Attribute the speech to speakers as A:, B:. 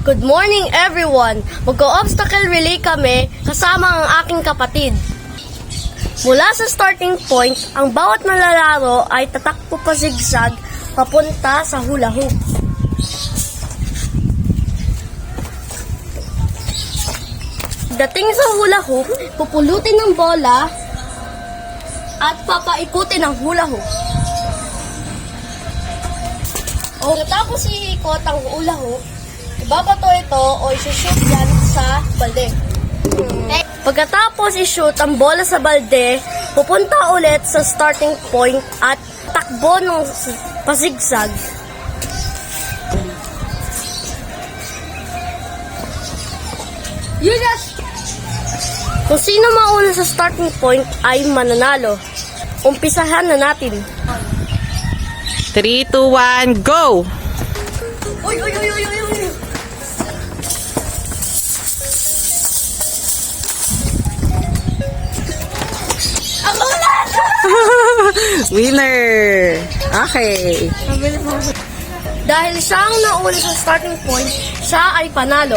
A: Good morning everyone! Mag-obstacle relay kami kasama ang aking kapatid. Mula sa starting point, ang bawat nalalaro ay tatakbo pa zigzag papunta sa hula hoop. Dating sa hula hoop, pupulutin ng bola at papaikutin ang hula hoop. O tapos iikot ang hula hoop, ibabato ito o isushoot yan sa balde. Pagkatapos i-shoot ang bola sa balde, pupunta ulit sa starting point at takbo ng pasigzag. Kung sino mauna sa starting point ay mananalo. Umpisahan na natin.
B: 3, 2, 1, go!
A: Uy, uy, uy, uy, uy, uy. Ako na!
B: Winner! Okay.
A: Dahil siya ang nauna sa starting point, siya ay panalo.